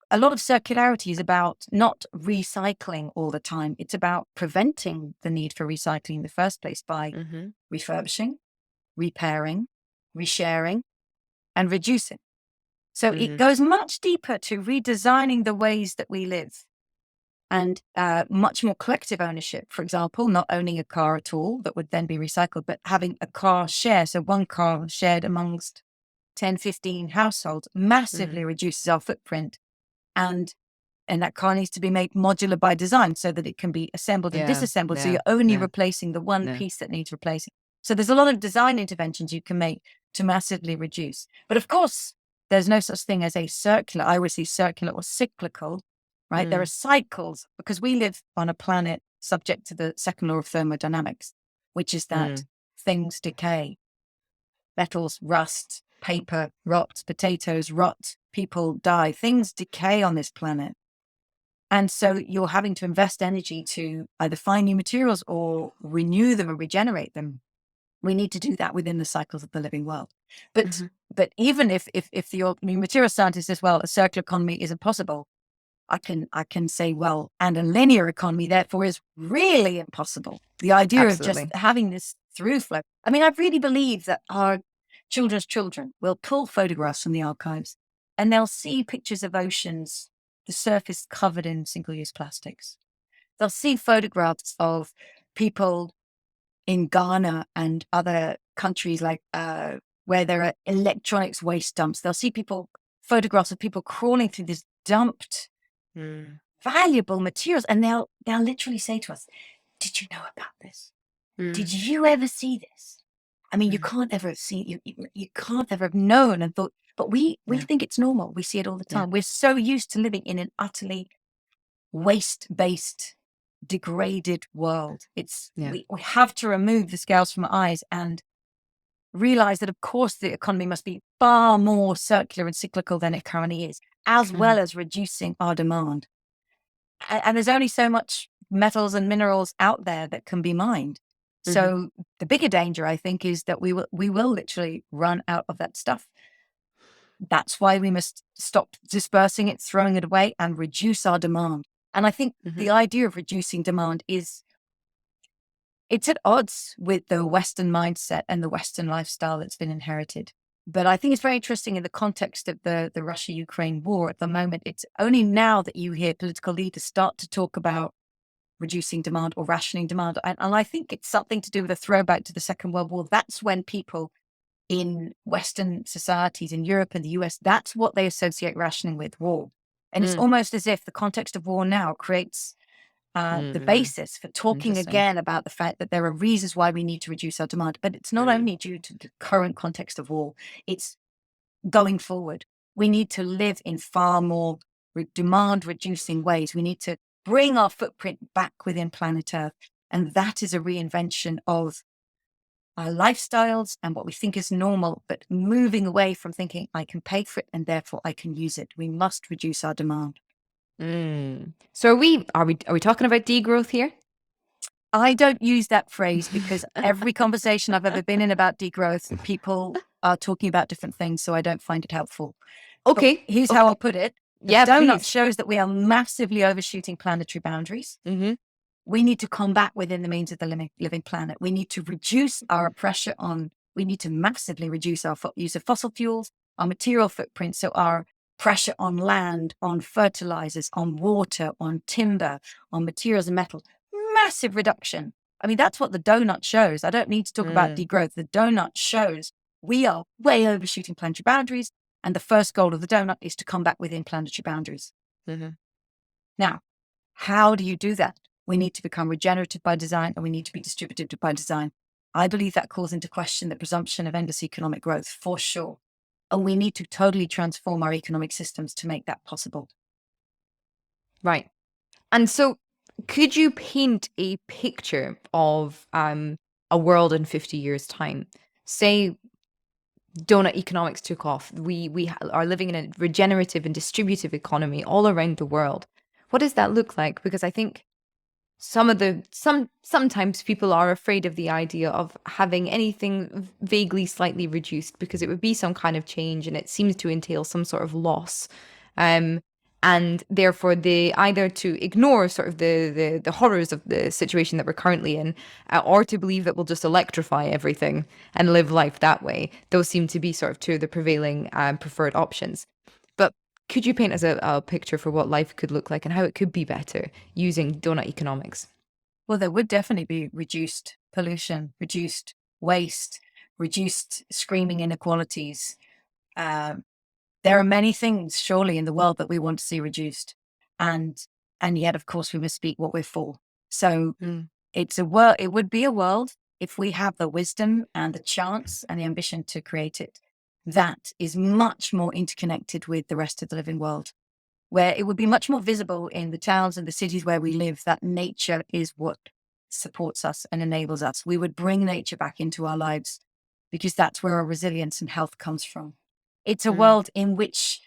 Speaker 2: a lot of circularity is about not recycling all the time. It's about preventing the need for recycling in the first place by refurbishing, repairing, resharing, and reducing. So it goes much deeper to redesigning the ways that we live and much more collective ownership. For example, not owning a car at all that would then be recycled, but having a car share. So one car shared amongst 10, 15 households massively reduces our footprint. And that car needs to be made modular by design so that it can be assembled and disassembled. So you're only replacing the one piece that needs replacing. So there's a lot of design interventions you can make to massively reduce. But of course, there's no such thing as a circular. I always see circular or cyclical, right? There are cycles because we live on a planet subject to the second law of thermodynamics, which is that things decay. Metals rust, paper rots, potatoes rot, people die, things decay on this planet. And so you're having to invest energy to either find new materials or renew them or regenerate them. We need to do that within the cycles of the living world. But even if the material scientist says, well, a circular economy isn't possible, I can say, well, and a linear economy, therefore, is really impossible. The idea of just having this through flow. I mean, I really believe that our children's children will pull photographs from the archives and they'll see pictures of oceans, the surface covered in single-use plastics. They'll see photographs of people in Ghana and other countries like where there are electronics waste dumps. They'll see photographs of people crawling through this dumped valuable materials, and they'll literally say to us, "Did you know about this? Did you ever see this?" I mean, you can't ever have seen you can't ever have known and thought, but we think it's normal. We see it all the time. We're so used to living in an utterly waste-based, degraded world. We have to remove the scales from our eyes and realize that, of course, the economy must be far more circular and cyclical than it currently is, as well as reducing our demand. And there's only so much metals and minerals out there that can be mined. So the bigger danger, I think, is that we will literally run out of that stuff. That's why we must stop dispersing it, throwing it away, and reduce our demand. And I think the idea of reducing demand it's at odds with the Western mindset and the Western lifestyle that's been inherited. But I think it's very interesting in the context of the Russia-Ukraine war at the moment. It's only now that you hear political leaders start to talk about reducing demand or rationing demand. And I think it's something to do with a throwback to the Second World War. That's when people in Western societies, in Europe and the US, that's what they associate rationing with, war. And it's almost as if the context of war now creates the basis for talking again about the fact that there are reasons why we need to reduce our demand. But it's not only due to the current context of war, it's going forward. We need to live in far more demand-reducing ways. We need to bring our footprint back within planet Earth. And that is a reinvention of our lifestyles and what we think is normal, but moving away from thinking I can pay for it and therefore I can use it. We must reduce our demand.
Speaker 1: So are we talking about degrowth here?
Speaker 2: I don't use that phrase because every conversation I've ever been in about degrowth, people are talking about different things, so I don't find it helpful.
Speaker 1: Okay.
Speaker 2: But here's how I'll put it. The
Speaker 1: Yeah,
Speaker 2: donut
Speaker 1: please.
Speaker 2: shows that we are massively overshooting planetary boundaries. We need to combat within the means of the living planet. We need to reduce our pressure we need to massively reduce our use of fossil fuels, our material footprint, so our pressure on land, on fertilizers, on water, on timber, on materials and metal, massive reduction. I mean, that's what the donut shows. I don't need to talk about degrowth. The donut shows we are way overshooting planetary boundaries. And the first goal of the donut is to combat within planetary boundaries. Now, how do you do that? We need to become regenerative by design, and we need to be distributive by design. I believe that calls into question the presumption of endless economic growth, for sure. And we need to totally transform our economic systems to make that possible.
Speaker 1: Right. And so, could you paint a picture of a world in 50 years' time? Say Doughnut Economics took off. We are living in a regenerative and distributive economy all around the world. What does that look like? Because I think sometimes people are afraid of the idea of having anything vaguely slightly reduced because it would be some kind of change and it seems to entail some sort of loss. And therefore they either to ignore sort of the horrors of the situation that we're currently in, or to believe that we'll just electrify everything and live life that way. Those seem to be sort of two of the prevailing preferred options. But could you paint us a picture for what life could look like and how it could be better using Doughnut Economics?
Speaker 2: Well, there would definitely be reduced pollution, reduced waste, reduced screaming inequalities. There are many things, surely, in the world that we want to see reduced, and yet, of course, we must speak what we're for. So it's a world. It would be a world, if we have the wisdom and the chance and the ambition to create it, that is much more interconnected with the rest of the living world, where it would be much more visible in the towns and the cities where we live that nature is what supports us and enables us. We would bring nature back into our lives because that's where our resilience and health comes from. It's a world in which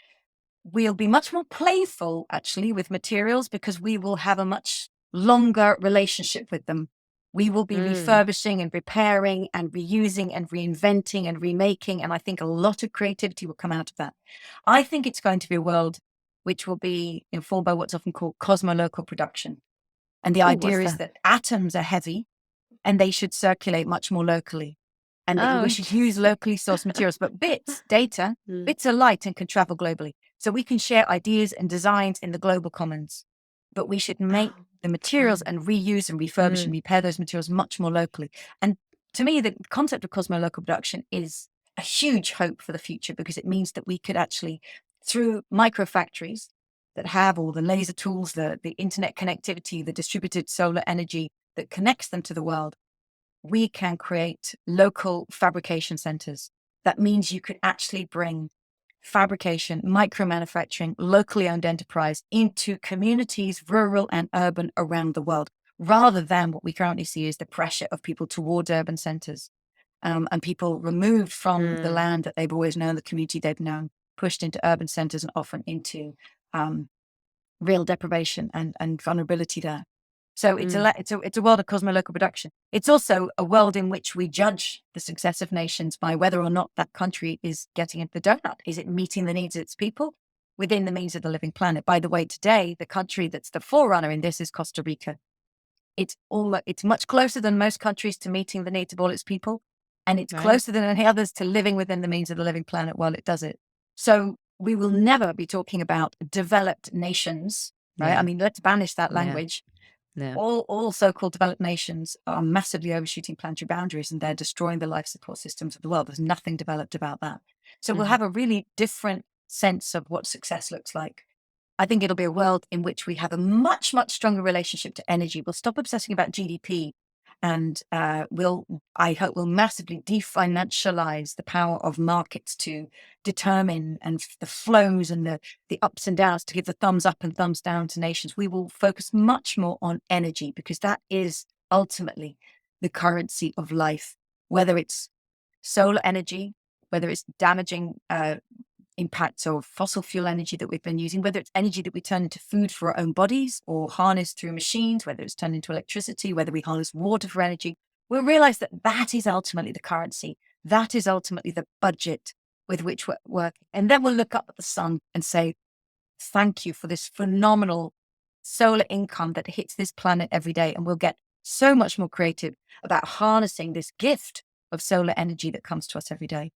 Speaker 2: we'll be much more playful, actually, with materials because we will have a much longer relationship with them. We will be refurbishing and repairing and reusing and reinventing and remaking. And I think a lot of creativity will come out of that. I think it's going to be a world which will be informed by what's often called cosmolocal production. And the idea is that atoms are heavy and they should circulate much more locally. And we should use locally sourced materials, but bits are light and can travel globally. So we can share ideas and designs in the global commons, but we should make the materials and reuse and refurbish and repair those materials much more locally. And to me, the concept of cosmolocal production is a huge hope for the future because it means that we could actually, through micro factories that have all the laser tools, the internet connectivity, the distributed solar energy that connects them to the world, we can create local fabrication centers. That means you could actually bring fabrication, micro manufacturing, locally owned enterprise into communities, rural and urban, around the world, rather than what we currently see is the pressure of people towards urban centers, and people removed from the land that they've always known, the community they've known, pushed into urban centers and often into real deprivation and vulnerability there. So it's a world of cosmolocal production. It's also a world in which we judge the success of nations by whether or not that country is getting into the donut. Is it meeting the needs of its people within the means of the living planet? By the way, today, the country that's the forerunner in this is Costa Rica. It's much closer than most countries to meeting the needs of all its people. And it's closer than any others to living within the means of the living planet while it does it. So we will never be talking about developed nations, right? I mean, let's banish that language. All so-called developed nations are massively overshooting planetary boundaries and they're destroying the life support systems of the world. There's nothing developed about that. So we'll have a really different sense of what success looks like. I think it'll be a world in which we have a much, much stronger relationship to energy. We'll stop obsessing about GDP and I hope we'll massively definancialize the power of markets to determine and the flows and the ups and downs to give the thumbs up and thumbs down to nations. We will focus much more on energy because that is ultimately the currency of life, whether it's solar energy, whether it's damaging impacts of fossil fuel energy that we've been using, whether it's energy that we turn into food for our own bodies or harness through machines, whether it's turned into electricity, whether we harness water for energy, we'll realize that that is ultimately the currency. That is ultimately the budget with which we're working. And then we'll look up at the sun and say, thank you for this phenomenal solar income that hits this planet every day. And we'll get so much more creative about harnessing this gift of solar energy that comes to us every day.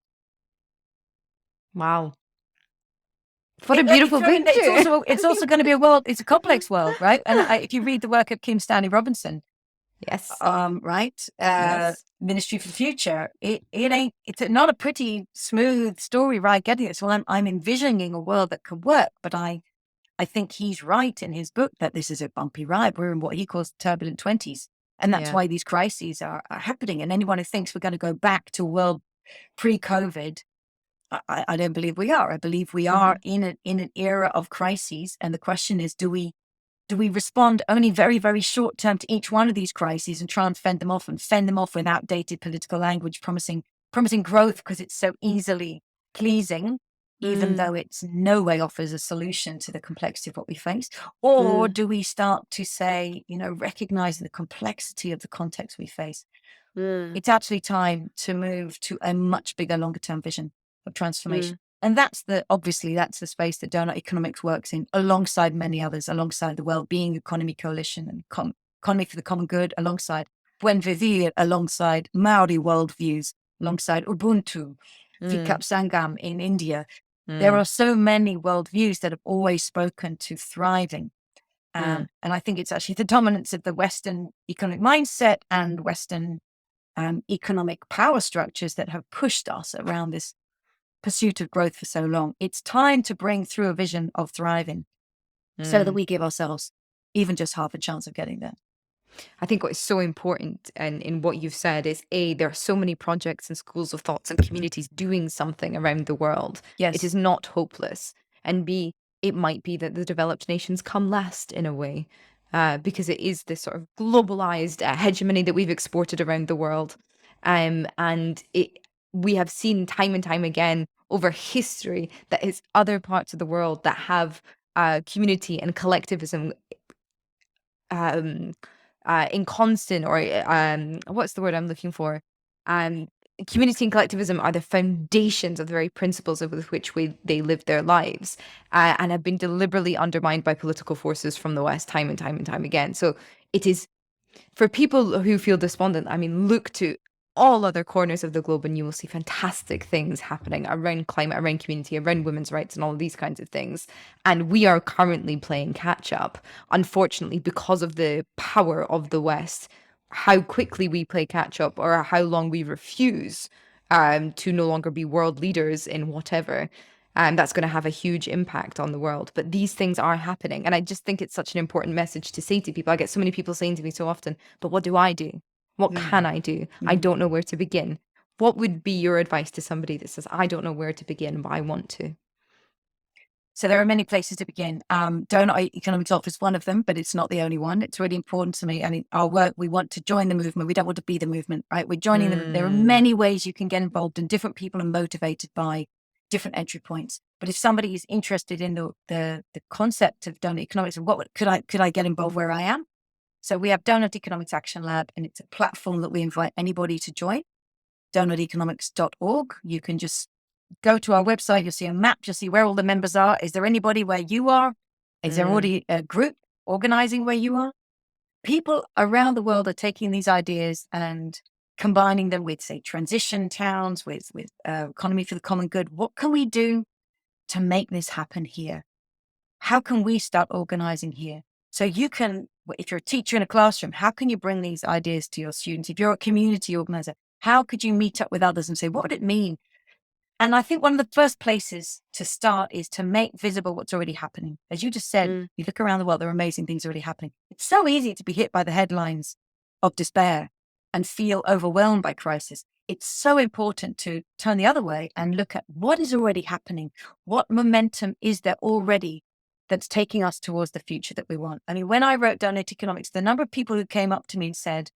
Speaker 1: Wow. What a beautiful picture.
Speaker 2: It's also going to be a world, it's a complex world, right? And if you read the work of Kim Stanley Robinson,
Speaker 1: yes,
Speaker 2: Ministry for the Future, it's not a pretty smooth story, right? Getting it. So I'm envisioning a world that could work, but I think he's right in his book that this is a bumpy ride. We're in what he calls turbulent 20s. And that's why these crises are happening. And anyone who thinks we're going to go back to a world pre-COVID, I don't believe we are. I believe we are in an era of crises. And the question is, do we do we respond only very, very short term to each one of these crises and try and fend them off with outdated political language, promising growth because it's so easily pleasing, even though it's no way offers a solution to the complexity of what we face? Or do we start to say, recognizing the complexity of the context we face, it's actually time to move to a much bigger, longer term vision of transformation? And that's the space that Doughnut Economics works in, alongside many others, alongside the Wellbeing Economy Coalition and Economy for the Common Good, alongside Buen Vivir, alongside Maori worldviews, alongside Ubuntu, Vikap Sangam in India. There are so many worldviews that have always spoken to thriving. And I think it's actually the dominance of the Western economic mindset and Western economic power structures that have pushed us around this pursuit of growth for so long. It's time to bring through a vision of thriving so that we give ourselves even just half a chance of getting there.
Speaker 1: I think what is so important in what you've said is A, there are so many projects and schools of thoughts and communities doing something around the world.
Speaker 2: Yes.
Speaker 1: It is not hopeless. And B, it might be that the developed nations come last in a way, because it is this sort of globalized hegemony that we've exported around the world. And we have seen time and time again over history that it's other parts of the world that have community and collectivism in constant, or what's the word I'm looking for? Community and collectivism are the foundations of the very principles with which they live their lives, and have been deliberately undermined by political forces from the West time and time and time again. So it is, for people who feel despondent, I mean, look to all other corners of the globe and you will see fantastic things happening around climate, around community, around women's rights and all of these kinds of things. And we are currently playing catch up, unfortunately, because of the power of the West. How quickly we play catch up, or how long we refuse to no longer be world leaders in whatever. And that's going to have a huge impact on the world. But these things are happening. And I just think it's such an important message to say to people. I get so many people saying to me so often, but what do I do? What can I do? I don't know where to begin. What would be your advice to somebody that says, I don't know where to begin, but I want to?
Speaker 2: So there are many places to begin. Doughnut Economics offers one of them, but it's not the only one. It's really important to me. And in our work, we want to join the movement. We don't want to be the movement, right? We're joining them. There are many ways you can get involved, and different people are motivated by different entry points. But if somebody is interested in the concept of Doughnut Economics, and what could I get involved where I am? So we have Doughnut Economics Action Lab, and it's a platform that we invite anybody to join. DoughnutEconomics.org. You can just go to our website. You'll see a map. You'll see where all the members are. Is there anybody where you are? Is there already a group organizing where you are? People around the world are taking these ideas and combining them with, say, transition towns, with economy for the common good. What can we do to make this happen here? How can we start organizing here? So you can, if you're a teacher in a classroom, how can you bring these ideas to your students? If you're a community organizer, how could you meet up with others and say, what would it mean? And I think one of the first places to start is to make visible what's already happening. As you just said, you look around the world, there are amazing things already happening. It's so easy to be hit by the headlines of despair and feel overwhelmed by crisis. It's so important to turn the other way and look at what is already happening. What momentum is there already that's taking us towards the future that we want? I mean, when I wrote Doughnut Economics, the number of people who came up to me and said,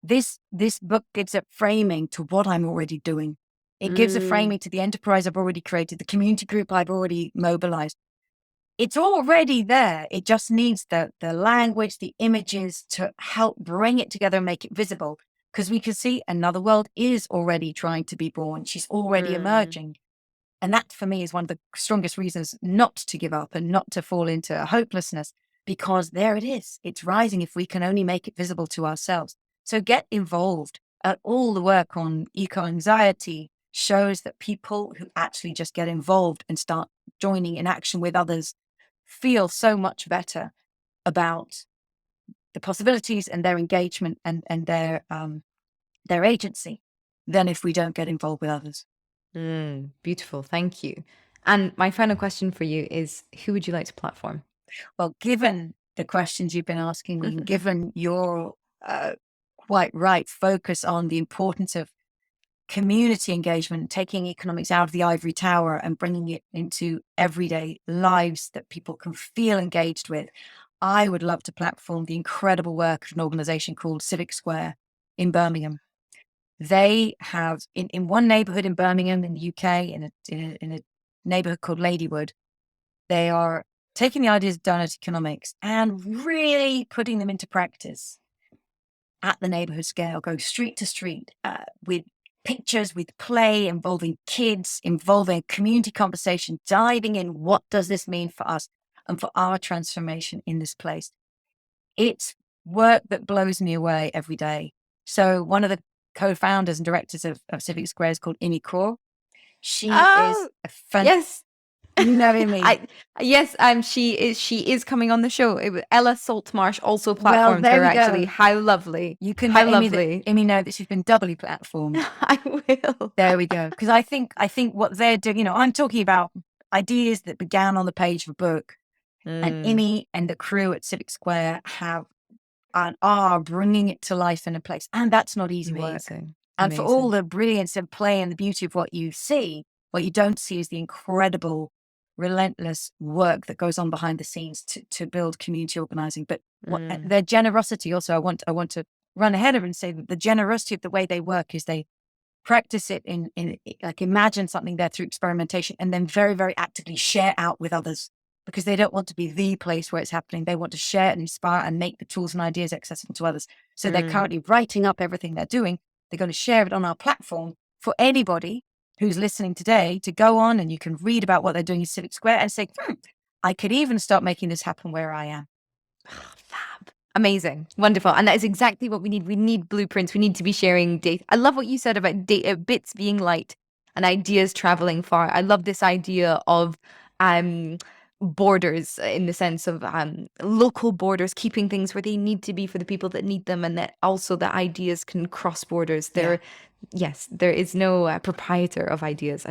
Speaker 2: this book gives a framing to what I'm already doing. It gives a framing to the enterprise I've already created, the community group I've already mobilized. It's already there. It just needs the language, the images to help bring it together and make it visible. Because we can see another world is already trying to be born. She's already emerging. And that, for me, is one of the strongest reasons not to give up and not to fall into hopelessness, because there it is. It's rising if we can only make it visible to ourselves. So get involved. All the work on eco-anxiety shows that people who actually just get involved and start joining in action with others feel so much better about the possibilities and their engagement and their agency than if we don't get involved with others.
Speaker 1: Beautiful. Thank you. And my final question for you is, who would you like to platform?
Speaker 2: Well, given the questions you've been asking me, given your quite right focus on the importance of community engagement, taking economics out of the ivory tower and bringing it into everyday lives that people can feel engaged with, I would love to platform the incredible work of an organization called Civic Square in Birmingham. They have, in one neighborhood in Birmingham in the UK, in a neighborhood called Ladywood, they are taking the ideas of Doughnut Economics and really putting them into practice at the neighborhood scale, going street to street with pictures, with play, involving kids, involving community conversation, diving in what does this mean for us and for our transformation in this place. It's work that blows me away every day. So one of the co-founders and directors of Civic Square is called Imi Kaur. She is a
Speaker 1: yes.
Speaker 2: You know Imi.
Speaker 1: Yes, she is coming on the show. Ella Saltmarsh also platformed
Speaker 2: there
Speaker 1: her,
Speaker 2: we
Speaker 1: actually.
Speaker 2: go.
Speaker 1: How lovely.
Speaker 2: You can
Speaker 1: How
Speaker 2: let
Speaker 1: lovely.
Speaker 2: Imi know that she's been doubly platformed.
Speaker 1: I will.
Speaker 2: There we go. Because I think what they're doing, I'm talking about ideas that began on the page of a book, and Imi and the crew at Civic Square have and are bringing it to life in a place. And that's not easy work. And for all the brilliance of play and the beauty of what you see, what you don't see is the incredible, relentless work that goes on behind the scenes to build community organizing. But their generosity also, I want to run ahead of and say that the generosity of the way they work is they practice it in like imagine something there through experimentation and then very, very actively share out with others, because they don't want to be the place where it's happening. They want to share and inspire and make the tools and ideas accessible to others. So they're currently writing up everything they're doing. They're going to share it on our platform for anybody who's listening today to go on, and you can read about what they're doing in Civic Square and say, I could even start making this happen where I am.
Speaker 1: Fab. Amazing. Wonderful. And that is exactly what we need. We need blueprints. We need to be sharing data. I love what you said about data, bits being light and ideas traveling far. I love this idea of borders, in the sense of local borders, keeping things where they need to be for the people that need them, and that also the ideas can cross borders. Yes, there is no proprietor of ideas.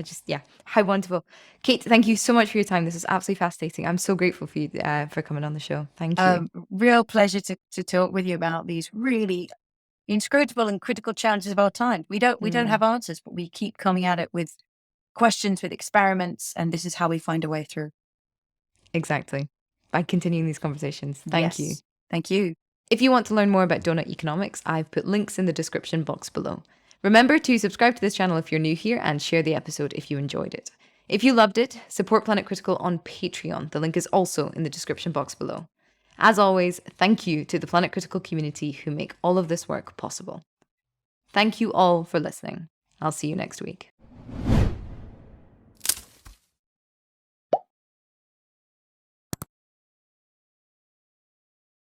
Speaker 1: How wonderful. Kate, thank you so much for your time. This is absolutely fascinating. I'm so grateful for you for coming on the show. Thank you.
Speaker 2: Real pleasure to talk with you about these really inscrutable and critical challenges of our time. We don't have answers, but we keep coming at it with questions, with experiments, and this is how we find a way through.
Speaker 1: Exactly. By continuing these conversations. Thank you.
Speaker 2: Thank you.
Speaker 1: If you want to learn more about Doughnut Economics, I've put links in the description box below. Remember to subscribe to this channel if you're new here, and share the episode if you enjoyed it. If you loved it, support Planet Critical on Patreon. The link is also in the description box below. As always, thank you to the Planet Critical community who make all of this work possible. Thank you all for listening. I'll see you next week.